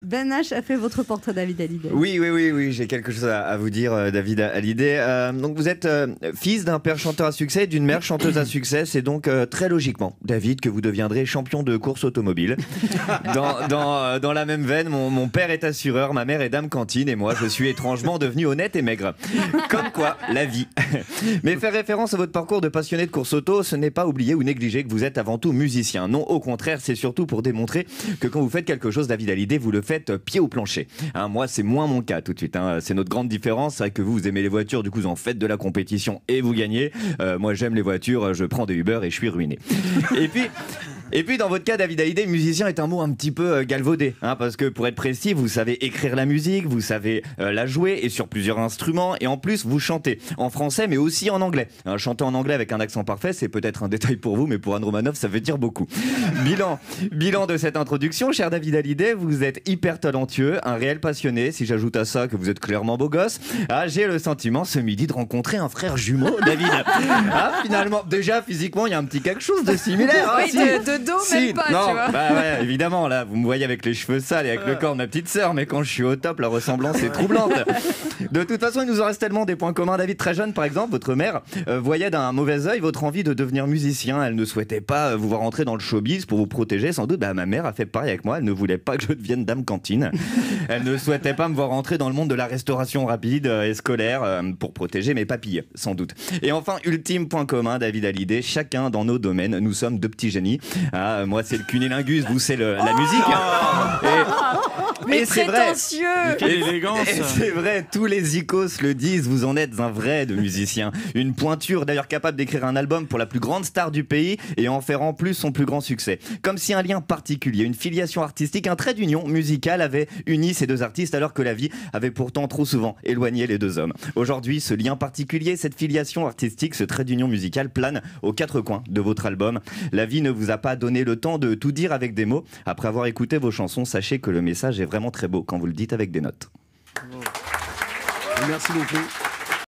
Ben H a fait votre portrait, David Hallyday. Oui, j'ai quelque chose à vous dire, David Hallyday. Donc vous êtes fils d'un père chanteur à succès et d'une mère chanteuse à succès. C'est donc très logiquement, David, que vous deviendrez champion de course automobile. Dans la même veine, mon père est assureur, ma mère est dame cantine et moi je suis étrangement devenu honnête et maigre. Comme quoi, la vie. Mais faire référence à votre parcours de passionné de course auto, ce n'est pas oublier ou négliger que vous êtes avant tout musicien. Non, au contraire, c'est surtout pour démontrer que quand vous faites quelque chose, David Hallyday, vous le faites pied au plancher. Moi, c'est moins mon cas tout de suite. C'est notre grande différence. C'est vrai que vous aimez les voitures, du coup, vous en faites de la compétition et vous gagnez. Moi, j'aime les voitures, je prends des Uber et je suis ruiné. Et puis, dans votre cas, David Hallyday, musicien est un mot un petit peu galvaudé, parce que pour être précis, vous savez écrire la musique, vous savez la jouer et sur plusieurs instruments, et en plus, vous chantez en français, mais aussi en anglais. Chanter en anglais avec un accent parfait, c'est peut-être un détail pour vous, mais pour Anne Romanoff, ça veut dire beaucoup. Bilan de cette introduction, cher David Hallyday, vous êtes hyper talentueux, un réel passionné. Si j'ajoute à ça que vous êtes clairement beau gosse, j'ai le sentiment ce midi de rencontrer un frère jumeau, David. Finalement, déjà physiquement, il y a un petit quelque chose de similaire. Oui, de dos, même pas, non, tu vois. Bah ouais, évidemment, là, vous me voyez avec les cheveux sales et avec le corps de ma petite sœur, mais quand je suis au top, la ressemblance est troublante. De toute façon, il nous en reste tellement des points communs. David, très jeune, par exemple, votre mère voyait d'un mauvais œil votre envie de devenir musicien. Elle ne souhaitait pas vous voir entrer dans le showbiz pour vous protéger. Sans doute, ma mère a fait pareil avec moi. Elle ne voulait pas que je devienne dame cantine. Elle ne souhaitait pas me voir entrer dans le monde de la restauration rapide et scolaire pour protéger mes papilles, sans doute. Et enfin, ultime point commun, David Hallyday, chacun dans nos domaines, nous sommes deux petits génies. Moi, c'est le cunnilingus, vous, c'est la musique. Mais c'est prétentieux. Quelle élégance. Et c'est vrai, tous les icos le disent, vous en êtes un vrai de musicien. Une pointure, d'ailleurs capable d'écrire un album pour la plus grande star du pays et en faire en plus son plus grand succès. Comme si un lien particulier, une filiation artistique, un trait d'union musicale avait uni ces deux artistes alors que la vie avait pourtant trop souvent éloigné les deux hommes. Aujourd'hui, ce lien particulier, cette filiation artistique, ce trait d'union musicale plane aux quatre coins de votre album. La vie ne vous a pas donné le temps de tout dire avec des mots. Après avoir écouté vos chansons, sachez que le message est vraiment très beau quand vous le dites avec des notes. Merci beaucoup.